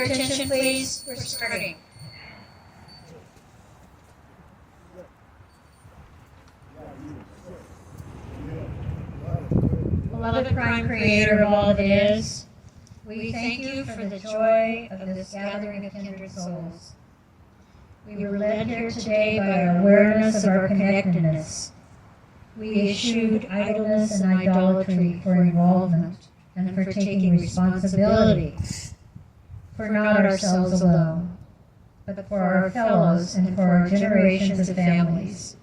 your attention, please? We're starting. Beloved prime creator of all that is, we thank you for the joy of this gathering of kindred souls. We were led here today by our awareness of our connectedness. We eschewed idleness and idolatry for involvement and for taking responsibility for not ourselves alone, but for our fellows and for our generations of families.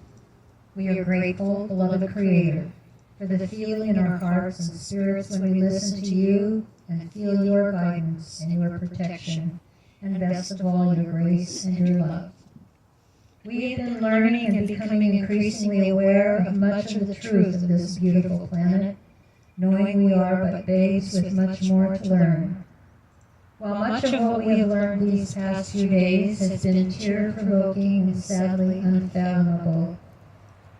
We are grateful, beloved Creator, for the feeling in our hearts and spirits when we listen to you and feel your guidance and your protection, and best of all, your grace and your love. We have been learning and becoming increasingly aware of much of the truth of this beautiful planet, knowing we are but babes with much more to learn. While much of what we have learned these past few days has been tear-provoking and sadly unfathomable,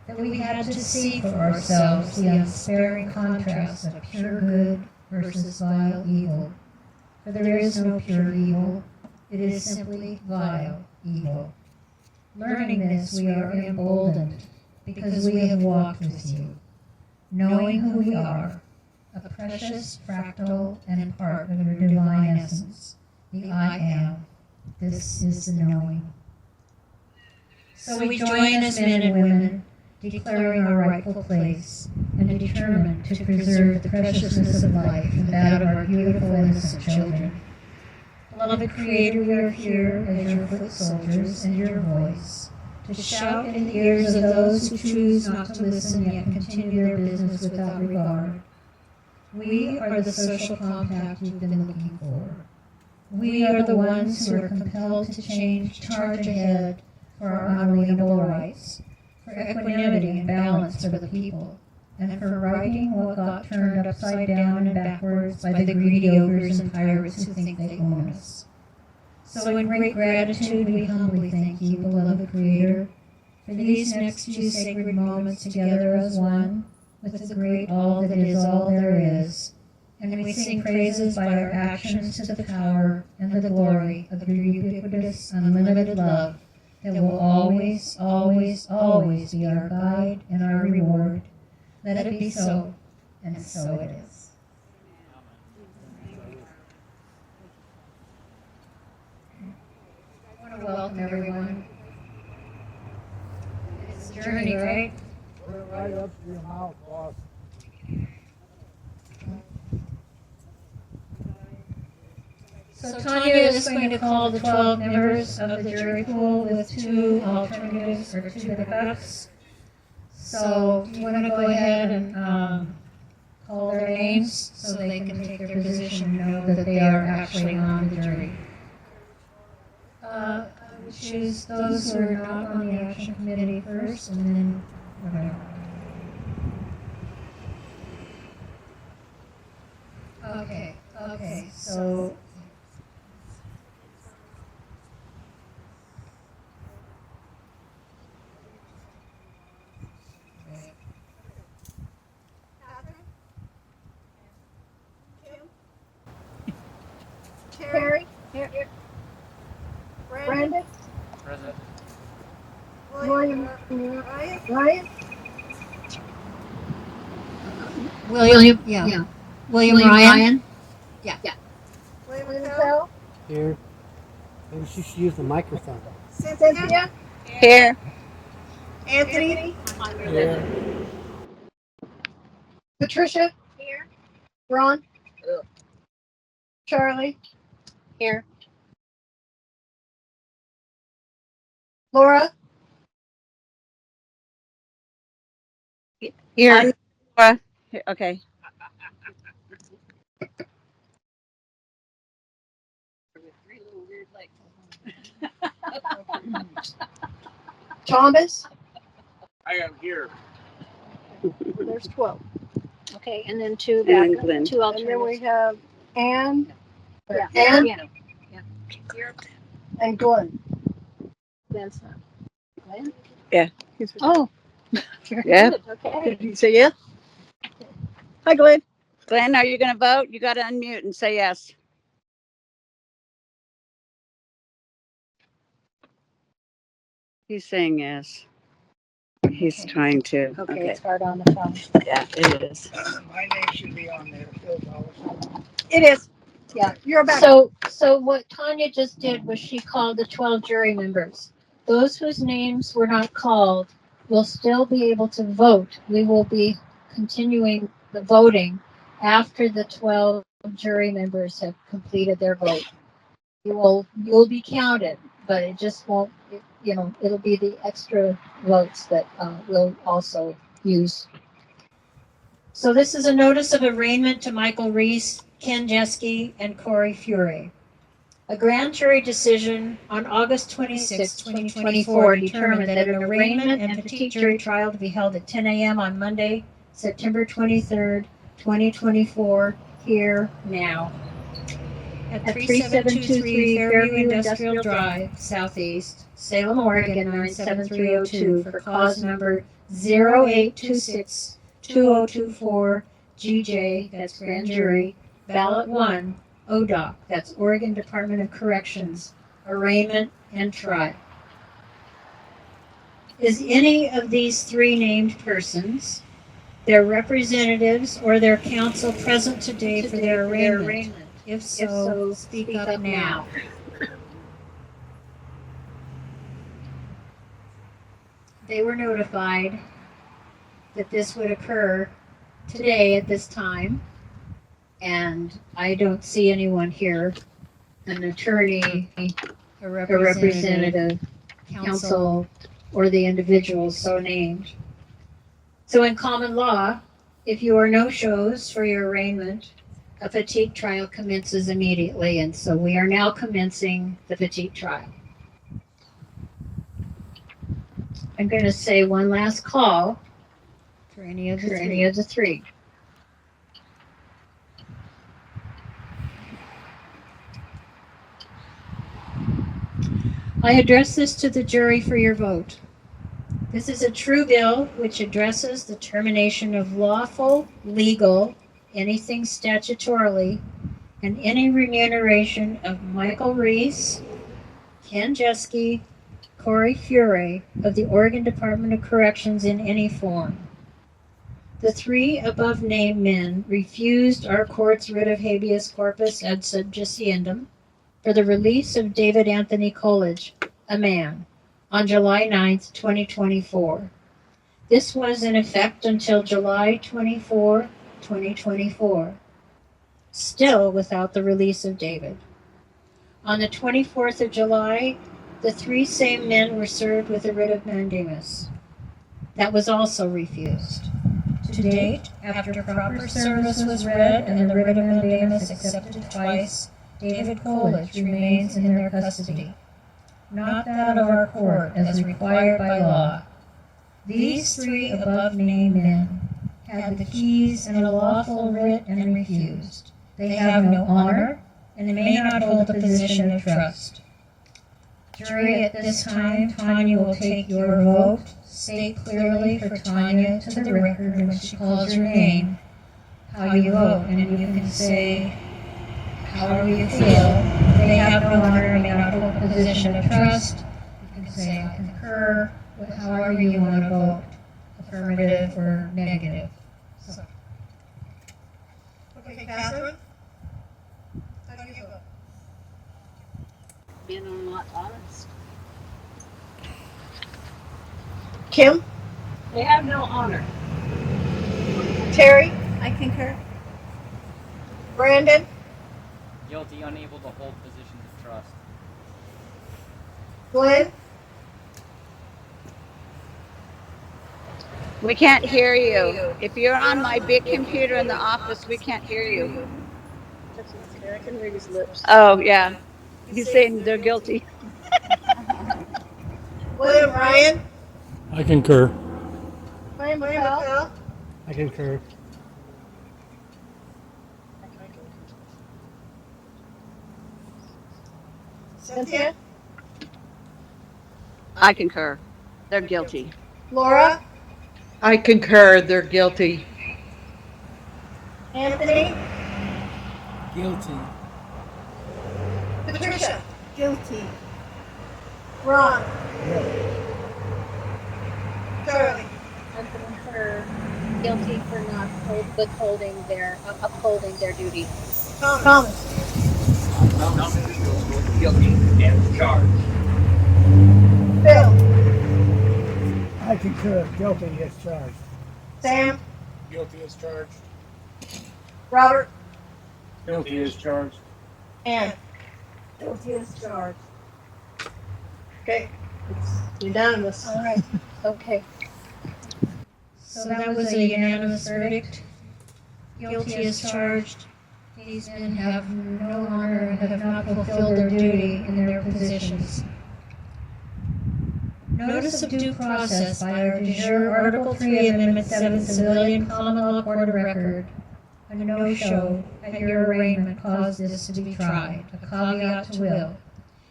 that we had to see for ourselves the unsparing contrast of pure good versus vile evil. For there is no pure evil, it is simply vile evil. Learning this, we are emboldened because we have walked with you, knowing who we are, a precious fractal and part of your divine essence, the I am. This is the knowing. So we join as men and women, declaring our rightful place and determined to preserve the preciousness of life and that of our beautiful innocent children. Beloved Creator, we are here as your foot soldiers and your voice, to shout in the ears of those who choose not to listen yet continue their business without regard. We are the social compact you've been looking for. We are the ones who are compelled to charge ahead for our unalienable rights, for equanimity and balance for the people, and for righting what got turned upside down and backwards by the greedy ogres and pirates who think they own us. So in great gratitude we humbly thank you, beloved Creator, for these next few sacred moments together as one, with the great all that is all there is, and we sing praises by our actions to the power and the glory of your ubiquitous, unlimited love that will always, always, always be our guide and our reward. Let it be so, and so it is. I want to welcome everyone. It's a journey, right? We're right up to your mouth, boss. So Tanya is going to call the 12 members of the jury pool with two alternatives or two backups. So do you want to go ahead and call their names so they can take their position and know that they are actually on the jury? I would choose those who are not on the action committee first, and then whatever. Okay, so Terry? Here. Brandon? Present. William? Ryan? William, yeah. William Ryan? Yeah. William Bell? Here. Maybe she should use the microphone. Cynthia? Here. Anthony? Here. Patricia? Here. Ron? Charlie? Here. Laura? Here. Laura. Here. Okay. Thomas? I am here. There's 12. Okay, and then two then back, Glenn. two And then we alternates. have Ann? Yeah. Ann? Yeah. And Glenn. Glenn's not. Glenn? Yeah. Oh. Yeah. Good, okay. Did you say yes? Hi, Glenn. Glenn, are you going to vote? You got to unmute and say yes. He's saying yes. He's trying to. Okay, it's hard on the phone. Yeah, it is. My name should be on there. Phil Dollar. It is. Yeah, you're back. So what Tanya just did was she called the 12 jury members. Those whose names were not called will still be able to vote. We will be continuing the voting after the 12 jury members have completed their vote. You'll be counted, but it just won't, it'll be the extra votes that we'll also use. So this is a notice of arraignment to Michael Reese, Ken Jeske, and Corey Fury. A grand jury decision on August 26, 2024 determined that an arraignment and petite jury trial to be held at 10 a.m. on Monday, September 23rd, 2024, here now. At 3723 Fairview Industrial Drive, Southeast, Salem, Oregon 97302 for cause number 08262024 GJ, that's grand jury, ballot 1, ODOC, that's Oregon Department of Corrections, arraignment and trial. Is any of these three named persons, their representatives, or their counsel present today for their arraignment? If so, speak up now. They were notified that this would occur today at this time, and I don't see anyone here, an attorney, a representative, counsel, or the individual so named. So in common law, if you are no-shows for your arraignment, a petite trial commences immediately, and so we are now commencing the petite trial. I'm going to say one last call for any of the three. I address this to the jury for your vote. This is a true bill which addresses the termination of lawful, legal, anything statutorily, and any remuneration of Michael Reese, Ken Jeske, Corey Fury of the Oregon Department of Corrections in any form. The three above named men refused our court's writ of habeas corpus ad subjudiendum for the release of David Anthony Coolidge, a man, on July 9th, 2024. This was in effect until July 24, 2024, still without the release of David. On the 24th of July, the three same men were served with a writ of mandamus. That was also refused. To date, after proper service was read and the writ of mandamus accepted twice, David Coolidge remains in their custody, not that of our court as required by law. These three above named men had the keys and a lawful writ and refused. They have no honor and may not hold a position of trust. Jury, at this time, Tanya will take your vote. State clearly for Tanya to the record when she calls your name how you vote, and you can say however you feel. They have no honor and may not hold a position of trust. You can say I concur with however you want to vote, affirmative or negative. So. Okay, Catherine? How do you vote? Being not honest. Kim? They have no honor. Terry? I concur. Brandon? Guilty, unable to hold positions of trust. Glenn? We can't hear you. If you're on my big computer in the office, we can't hear you. I can read his lips. Oh, yeah. He's saying they're guilty. William Ryan? I concur. William McCall? I concur. Cynthia? I concur. They're guilty. Laura? I concur, they're guilty. Anthony? Guilty. Patricia? Guilty. Ron? Charlie. I concur. Guilty for not upholding their duty. Thomas. Guilty and charged. Phil. I concur. Guilty as charged. Sam. Guilty as charged. Robert. Guilty as charged. Ann. Guilty as charged. Okay. It's unanimous. All right. Okay. So that was a unanimous verdict. Guilty as charged. These men have no honor and have not fulfilled their duty in their positions. Notice of due process by our de jure Article 3, Amendment 7 Civilian Common Law Court of Record. A no-show at your arraignment caused this to be tried, a caveat to will.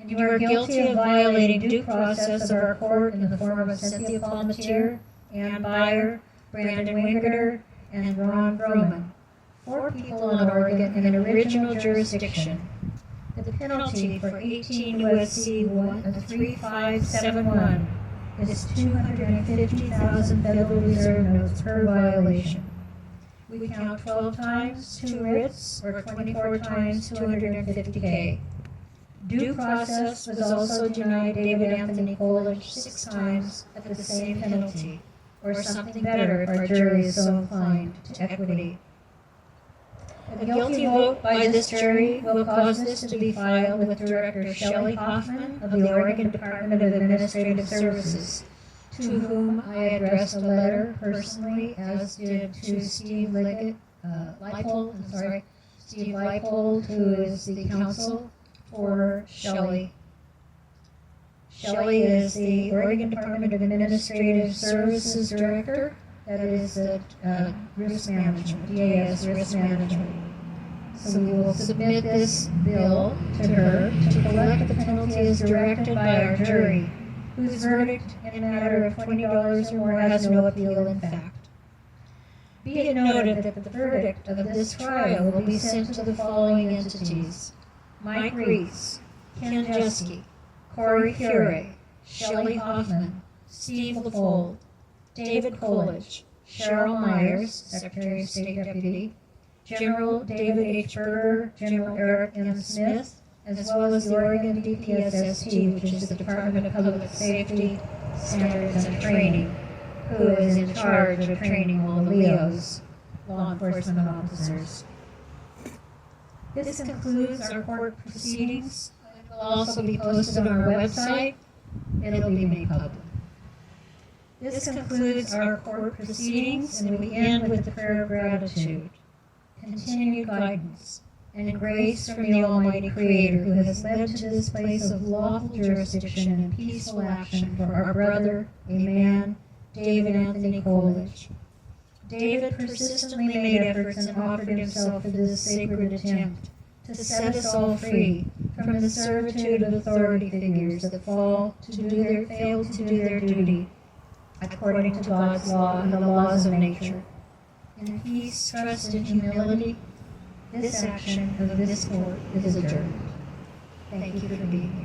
And you are guilty of violating due process of our court in the form of Cynthia Palmatier, Ann Byer, Brandon Wingerter, and Ron Broman. 4 people in Oregon in an original jurisdiction. The penalty for 18 U.S.C. 3571 is 250,000 Federal Reserve notes per violation. We count 12 times 2 writs, or 24 times 250K. Due process was also denied David Anthony Coolidge 6 times at the same penalty, or something better if our jury is so inclined to equity. A guilty vote by this jury will cause this to be filed with Director Shelley Hoffman of the Oregon Department of Administrative Services, to whom I addressed a letter personally, as did to Steve Leipold, who is the counsel for Shelley. Shelley is the Oregon Department of Administrative Services Director, that is risk management, DAS risk management. So we will submit this bill to her to collect the penalty as directed by our jury, whose verdict in a matter of $20 or more has no appeal in fact. Be it noted that the verdict of this trial will be sent to the following entities: Mike Reese, Ken Jeske, Corey Curie, Shelley Hoffman, Steve Leipold, David Coolidge, Cheryl Myers, Secretary of State Deputy, General David H. Berger, General Eric M. Smith, as well as the Oregon DPSST, which is the Department of Public Safety, Standards and Training, who is in charge of training all the LEOs, law enforcement officers. This concludes our court proceedings. It will also be posted on our website. It'll be made public. This concludes our court proceedings, and we end with the prayer of gratitude, continued guidance, and grace from the Almighty Creator, who has led to this place of lawful jurisdiction and peaceful action for our brother, a man, David Anthony Coolidge. David persistently made efforts and offered himself for this sacred attempt to set us all free from the servitude of authority figures that fail to do their duty according to God's law and the laws of nature. In peace, trust, and humility, this action of this court is adjourned. Thank you for being here.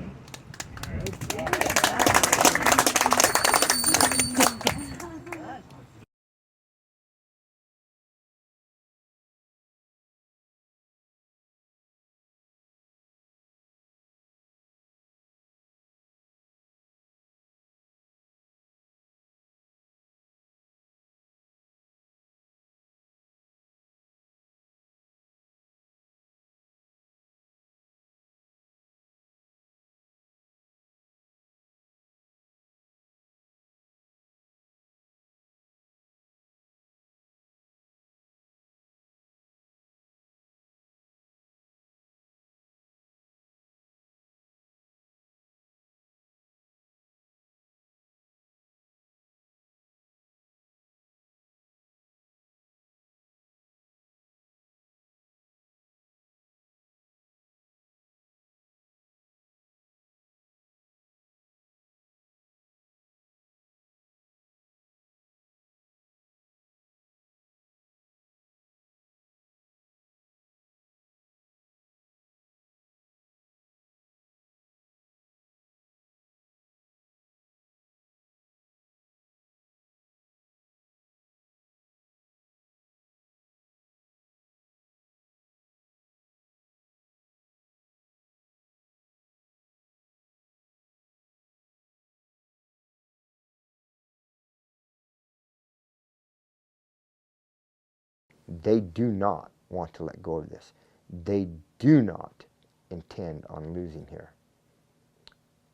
They do not want to let go of this. They do not intend on losing here.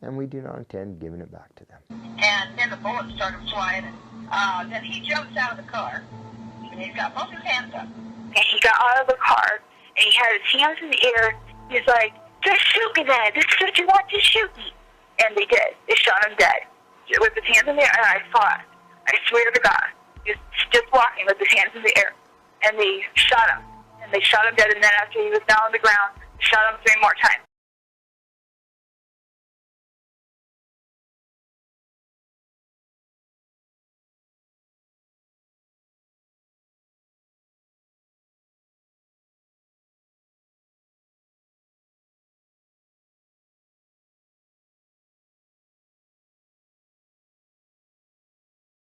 And we do not intend giving it back to them. And then the bullets started flying. Then he jumps out of the car. And he's got both his hands up. And he got out of the car, and he had his hands in the air. He's like, just shoot me then. This is what you want, to shoot me. And they did. They shot him dead. With his hands in the air, and I saw it. I swear to God. He was just walking with his hands in the air. And they shot him. And they shot him dead, and then after he was down on the ground, they shot him 3 more times.